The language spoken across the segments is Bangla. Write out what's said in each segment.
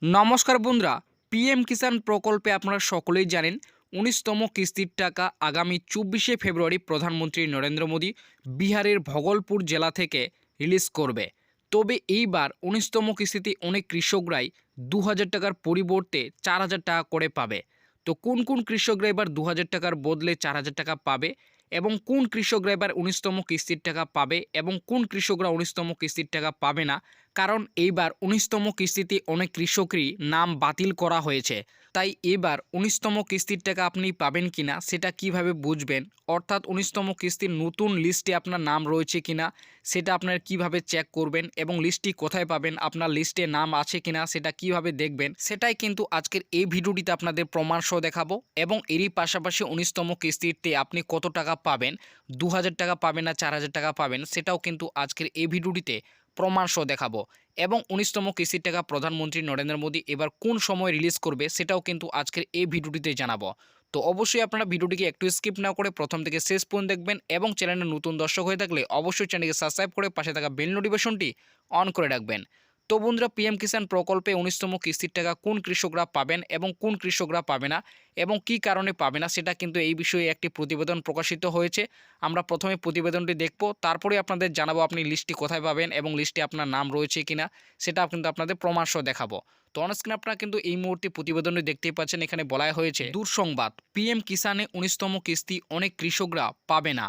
নমস্কার বন্ধুরা, পিএম কিষাণ প্রকল্পে আপনারা সকলেই জানেন ১৯তম কিস্তির টাকা আগামী ২৪শে ফেব্রুয়ারি প্রধানমন্ত্রী নরেন্দ্র মোদী বিহারের ভগলপুর জেলা থেকে রিলিজ করবে। তবে এইবার ১৯তম কিস্তিতে অনেক কৃষকরাই ২,০০০ টাকার পরিবর্তে ৪,০০০ টাকা করে পাবে। তো কোন কোন কৃষকরা এবার ২,০০০ টাকার বদলে ৪,০০০ টাকা পাবে এবং কোন কৃষকরা এবার ১৯তম কিস্তির টাকা পাবে এবং কোন কৃষকরা ১৯তম কিস্তির টাকা পাবে না, কারণ এইবার ১৯তম কিস্তিতে অনেক কৃষকেরই নাম বাতিল করা হয়েছে। তাই এবার ১৯তম কিস্তির টাকা আপনি পাবেন কিনা সেটা কিভাবে বুঝবেন, অর্থাৎ ১৯তম কিস্তির নতুন লিস্টে আপনার নাম রয়েছে কিনা সেটা আপনার কিভাবে চেক করবেন এবং লিস্টটি কোথায় পাবেন, আপনার লিস্টে নাম আছে কিনা সেটা কিভাবে দেখবেন, সেটাই কিন্তু আজকের এই ভিডিওটিতে আপনাদের প্রমাণ সহ দেখাবো। এবং এরই পাশাপাশি ১৯তম কিস্তিতে আপনি কত টাকা পাবেন, ২,০০০ টাকা পাবেন না ৪,০০০ টাকা পাবেন, সেটাও কিন্তু আজকের এই ভিডিওটিতে প্রমাণ সহ দেখাবো। এবং ১৯তম কিস্তির টাকা প্রধানমন্ত্রী নরেন্দ্র মোদী এবার কোন সময় রিলিজ করবে সেটাও কিন্তু আজকের এই ভিডিওটিতে জানাবো। তো অবশ্যই আপনারা ভিডিওটিকে একটু স্কিপ না করে প্রথম থেকে শেষ পর্যন্ত দেখবেন এবং চ্যানেলে নতুন দর্শক হয়ে থাকলে অবশ্যই চ্যানেলকে সাবস্ক্রাইব করে পাশে থাকা বেল নোটিফিকেশনটি অন করে রাখবেন। তো বন্ধুরা, পিএম কিষাণ প্রকল্পে ১৯তম কিস্তির টাকা কোন কৃষকরা পাবেন এবং কোন কৃষকরা পাবে না এবং কী কারণে পাবে না সেটা কিন্তু এই বিষয়ে একটি প্রতিবেদন প্রকাশিত হয়েছে। আমরা প্রথমে প্রতিবেদনটি দেখব, তারপরে আপনাদের জানাবো আপনি লিস্টটি কোথায় পাবেন এবং লিস্টে আপনার নাম রয়েছে কিনা সেটাও কিন্তু আপনাদের প্রমাণ সহ দেখাবো। তো অনস্ক্রিনে আপনারা কিন্তু এই মুহূর্তে প্রতিবেদনটি দেখতেই পাচ্ছেন, এখানে বলা হয়েছে দুঃসংবাদ, পিএম কিষাণে ১৯তম কিস্তি অনেক কৃষকরা পাবে না,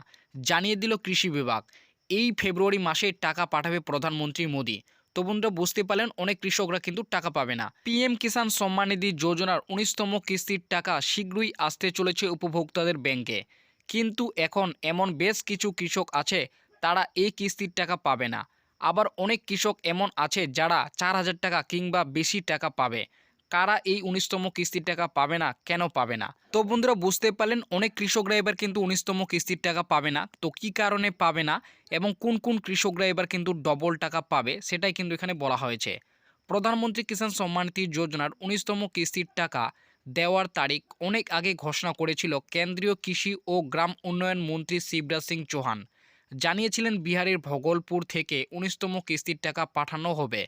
জানিয়ে দিল কৃষি বিভাগ। এই ফেব্রুয়ারি মাসে টাকা পাঠাবে প্রধানমন্ত্রী মোদী। তো বন্ধুরা, বুঝতে পারলেন অনেক কৃষকরা কিন্তু টাকা পাবে না। পিএম কিষাণ সম্মান নিধি যোজনার ১৯তম কিস্তির টাকা শীঘ্রই আসতে চলেছে উপভোক্তাদের ব্যাংকে। কিন্তু এখন এমন বেশ কিছু কৃষক আছে তারা এই কিস্তির টাকা পাবে না। আবার অনেক কৃষক এমন আছে যারা ৪,০০০ টাকা কিংবা বেশি টাকা পাবে। কারা এই ১৯তম কিস্তির টাকা পাবে না, কেন পাবে না? তো বন্ধুরা, বুঝতে পারলেন অনেক কৃষকরা এবার কিন্তু ১৯তম কিস্তির টাকা পাবে না। তো কী কারণে পাবে না এবং কোন কোন কৃষকরা এবার কিন্তু ডবল টাকা পাবে সেটাই কিন্তু এখানে বলা হয়েছে। প্রধানমন্ত্রী কিষাণ সম্মান নিধি যোজনার ১৯তম কিস্তির টাকা দেওয়ার তারিখ অনেক আগে ঘোষণা করেছিল কেন্দ্রীয় কৃষি ও গ্রাম উন্নয়ন মন্ত্রী শিবরাজ সিং চৌহান। জানিয়েছিলেন বিহারের ভগলপুর থেকে ১৯তম কিস্তির টাকা পাঠানো হবে।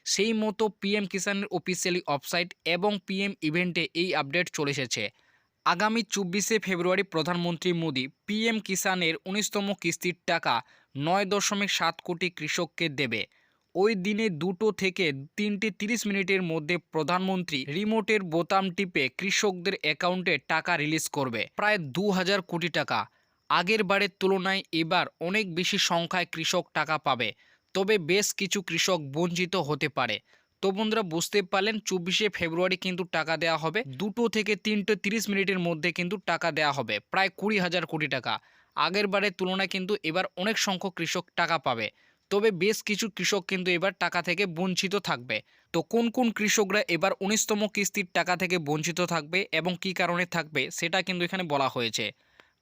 সেই মতো পিএম কিষাণের অফিসিয়ালি ওয়েবসাইট এবং পিএম ইভেন্টে এই আপডেট চলে এসেছে। আগামী ২৪শে ফেব্রুয়ারি প্রধানমন্ত্রী মোদী পিএম কিষাণের ১৯তম কিস্তির টাকা ৯.৭ কোটি কৃষককে দেবে। ওই দিনে ২টো থেকে ৩টে ৩০ মিনিটের মধ্যে প্রধানমন্ত্রী রিমোটের বোতাম টিপে কৃষকদের অ্যাকাউন্টে টাকা রিলিজ করবে। প্রায় ২,০০০ কোটি টাকা। আগের বারের তুলনায় এবার অনেক বেশি সংখ্যায় কৃষক টাকা পাবে, তবে বেশ কিছু কৃষক বঞ্চিত হতে পারে। তো বন্ধুরা, বুঝতে পারলেন ২৪শে ফেব্রুয়ারি কিন্তু টাকা দেওয়া হবে, ২টো থেকে ৩টে ৩০ মিনিটের মধ্যে কিন্তু টাকা দেওয়া হবে, প্রায় ২০,০০০ কোটি টাকা। আগের বারের তুলনায় কিন্তু এবার অনেক সংখ্যক কৃষক টাকা পাবে, তবে বেশ কিছু কৃষক কিন্তু এবার টাকা থেকে বঞ্চিত থাকবে। তো কোন কোন কৃষকরা এবার ১৯তম কিস্তির টাকা থেকে বঞ্চিত থাকবে এবং কী কারণে থাকবে সেটা কিন্তু এখানে বলা হয়েছে।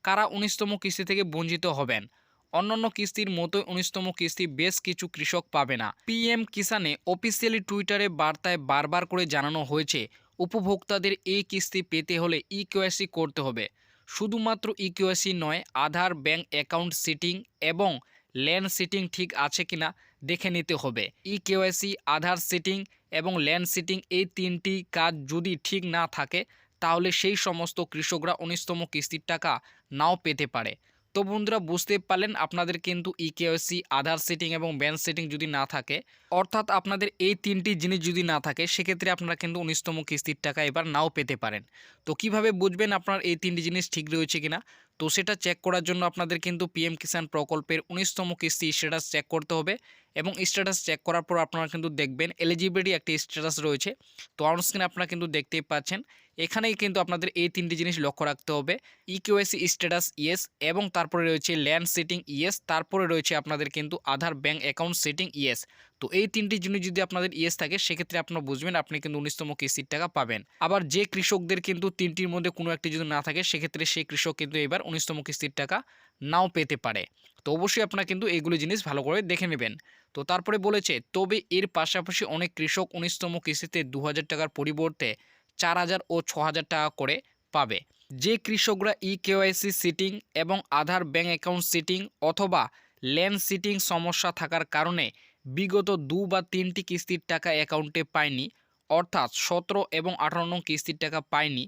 কারা ১৯তম কিস্তি থেকে বঞ্চিত হবেন? অন্যান্য কিস্তির মতোই ১৯তম কিস্তি বেশ কিছু কৃষক পাবে না। পিএম কিষাণে অফিসিয়ালি টুইটারে বার্তায় বারবার করে জানানো হয়েছে উপভোক্তাদের এই কিস্তি পেতে হলে ইকেওয়াইসি করতে হবে। শুধুমাত্র ইকেওয়াইসি নয়, আধার, ব্যাংক অ্যাকাউন্ট সিটিং এবং ল্যান্ড সিটিং ঠিক আছে কিনা দেখে নিতে হবে। ইকেওয়াইসি, আধার সিটিং এবং ল্যান্ড সিটিং এই তিনটি কাজ যদি ঠিক না থাকে তাহলে সেই সমস্ত কৃষকরা ১৯তম কিস্তির টাকা নাও পেতে পারে। তো বন্ধুরা, বুঝতে পারলেন আপনাদের কিন্তু ইকেওয়াইসি, আধার সেটিং এবং ব্যাংক সেটিং যদি না থাকে, অর্থাৎ আপনাদের এই তিনটি জিনিস যদি না থাকে, সেক্ষেত্রে আপনারা কিন্তু ১৯তম কিস্তির টাকা এবার নাও পেতে পারেন। তো কিভাবে বুঝবেন আপনার এই তিনটি জিনিস ঠিক রয়েছে কিনা? তো সেটা চেক করার জন্য আপনাদের কিন্তু পিএম কিষাণ প্রকল্পের ১৯তম কিস্তি স্ট্যাটাস চেক করতে হবে এবং স্ট্যাটাস চেক করার পর আপনারা কিন্তু দেখবেন এলিজিবিলিটি একটি স্ট্যাটাস রয়েছে। তো অন স্ক্রিনে আপনারা কিন্তু দেখতেই পাচ্ছেন, এখানেই কিন্তু আপনাদের এই তিনটি জিনিস লক্ষ্য রাখতে হবে। ইকেওয়াইসি স্ট্যাটাস ইয়েস, এবং তারপরে রয়েছে ল্যান্ড সেটিং ইয়েস, তারপরে রয়েছে আপনাদের কিন্তু আধার, ব্যাংক অ্যাকাউন্ট সেটিং ইয়েস। তো এই তিনটি জিনিস যদি আপনাদের ইয়েস থাকে সেক্ষেত্রে আপনারা বুঝবেন আপনি কিন্তু ১৯তম কিস্তির টাকা পাবেন। আবার যে কৃষকদের কিন্তু তিনটির মধ্যে কোনো একটি যদি না থাকে সেক্ষেত্রে সেই কৃষক কিন্তু এবার ১৯তম কিস্তির টাকা নাও পেতে পারে। তো অবশ্যই আপনারা কিন্তু এইগুলো জিনিস ভালো করে দেখে নেবেন। তো তারপরে বলেছে, তবে এর পাশাপাশি অনেক কৃষক ১৯তম কিস্তিতে ২,০০০ টাকার পরিবর্তে ৪,০০০ ও ৬,০০০ টাকা করে পাবে। যে কৃষকরা ইকেওয়াইসি সিটিং এবং আধার, ব্যাংক অ্যাকাউন্ট সিটিং অথবা ল্যান্ড সিটিং সমস্যা থাকার কারণে বিগত ২ বা ৩টি কিস্তির টাকা অ্যাকাউন্টে পায়নি, অর্থাৎ 17 এবং 18 নং কিস্তির টাকা পায়নি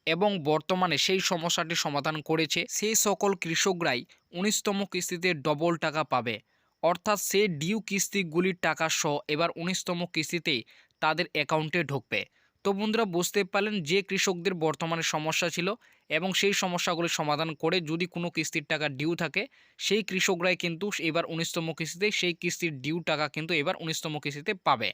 এবং বর্তমানে সেই সমস্যাটি সমাধান করেছে, সেই সকল কৃষকরাই 19তম কিস্তিতে ডবল টাকা পাবে। অর্থাৎ সেই ডিউ কিস্তিগুলির টাকা সহ এবার 19তম কিস্তিতেই তাদের অ্যাকাউন্টে ঢুকবে। তো বন্ধুরা, বুঝতে পারলেন যে কৃষকদের বর্তমানে সমস্যা ছিল এবং সেই সমস্যাগুলি সমাধান করে যদি কোনো কিস্তির টাকা ডিউ থাকে, সেই কৃষকরাই কিন্তু এবার 19তম কিস্তিতে সেই কিস্তির ডিউ টাকা কিন্তু এবার 19তম কিস্তিতে পাবে।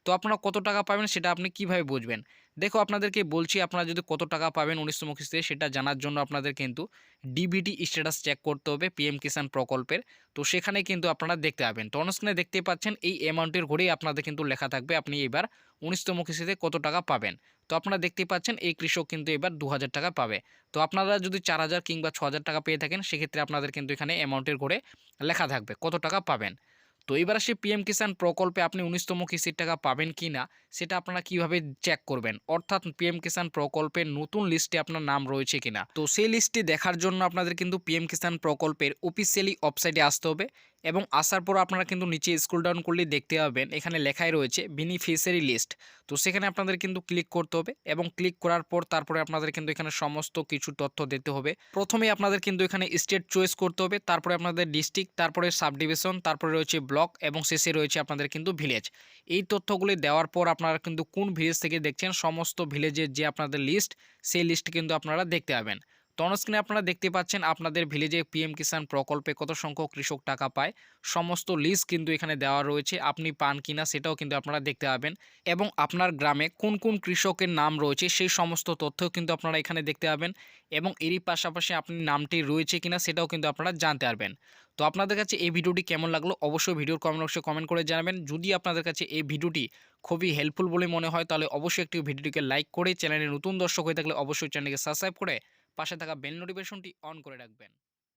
তো আপনারা কত টাকা পাবেন সেটা আপনি কিভাবে বুঝবেন? দেখো, আপনাদেরকে বলছি, আপনারা যদি কত টাকা পাবেন 19তম কিস্তিতে সেটা জানার জন্য আপনাদের কিন্তু ডিবিটি স্ট্যাটাস চেক করতে হবে পিএম কিষাণ প্রকল্পের। তো সেখানে কিন্তু আপনারা দেখতে পাবেন। তো অন স্ক্রিনে দেখতে পাচ্ছেন এই অ্যামাউন্টের ঘরেই আপনাদের কিন্তু লেখা থাকবে আপনি এবার 19তম কিস্তিতে কত টাকা পাবেন। তো আপনারা দেখতে পাচ্ছেন এই কৃষক কিন্তু এবার 2000 টাকা পাবে। তো আপনারা যদি 4000 কিংবা 6000 টাকা পেয়ে থাকেন সেক্ষেত্রে আপনাদের কিন্তু এখানে অ্যামাউন্টের ঘরে লেখা থাকবে কত টাকা পাবেন। তো এবার আসি পিএম কিষাণ প্রকল্পে আপনি 19তম কিস্তির টাকা পাবেন কি না সেটা আপনারা কিভাবে চেক করবেন, অর্থাৎ পিএম কিষাণ প্রকল্পের নতুন লিস্টে আপনার নাম রয়েছে কিনা। তো সেই লিস্টটি দেখার জন্য আপনাদের কিন্তু পিএম কিষাণ প্রকল্পের অফিসিয়ালি ওয়েবসাইটে আসতে হবে এবং আসার পর আপনারা কিন্তু নিচে স্ক্রল ডাউন করলে দেখতে পাবেন এখানে লেখাই রয়েছে বেনিফিশিয়ারি লিস্ট। তো সেখানে আপনাদের কিন্তু ক্লিক করতে হবে এবং ক্লিক করার পর তারপরে আপনাদের কিন্তু এখানে সমস্ত কিছু তথ্য দিতে হবে। প্রথমে আপনাদের কিন্তু এখানে স্টেট চয়েস করতে হবে, তারপরে আপনাদের ডিস্ট্রিক্ট, তারপরে সাব ডিভিশন, তারপরে রয়েছে ব্লক এবং শেষে রয়েছে আপনাদের কিন্তু ভিলেজ। এই তথ্যগুলি দেওয়ার পর আপনারা কিন্তু কোন ভিলেজ থেকে দেখছেন সমস্ত ভিলেজের যে আপনাদের লিস্ট, সেই লিস্ট কিন্তু আপনারা দেখতে পাবেন। তো অন স্ক্রিনে আপনারা দেখতে পাচ্ছেন আপনাদের ভিলেজে পিএম কিষাণ প্রকল্পে কত সংখ্যক কৃষক টাকা পায়, সমস্ত লিস্ট কিন্তু এখানে দেওয়া রয়েছে। আপনি পান কিনা সেটাও কিন্তু আপনারা দেখতে পাবেন এবং আপনার গ্রামে কোন কোন কৃষকের নাম রয়েছে সেই সমস্ত তথ্য কিন্তু আপনারা এখানে দেখতে পাবেন এবং এরই পাশাপাশি আপনি নামটি রয়েছে কিনা সেটাও কিন্তু আপনারা জানতে পারবেন। তো আপনাদের কাছে এই ভিডিওটি কেমন লাগলো অবশ্যই ভিডিওর কমেন্ট বক্সে কমেন্ট করে জানাবেন। যদি আপনাদের কাছে এই ভিডিওটি খুবই হেল্পফুল বলে মনে হয় তাহলে অবশ্যই একটি ভিডিওটিকে লাইক করে, চ্যানেলে নতুন দর্শক হয়ে থাকলে অবশ্যই চ্যানেলকে সাবস্ক্রাইব করে পাশে থাকা বেল নোটিফিকেশনটি অন করে রাখবেন।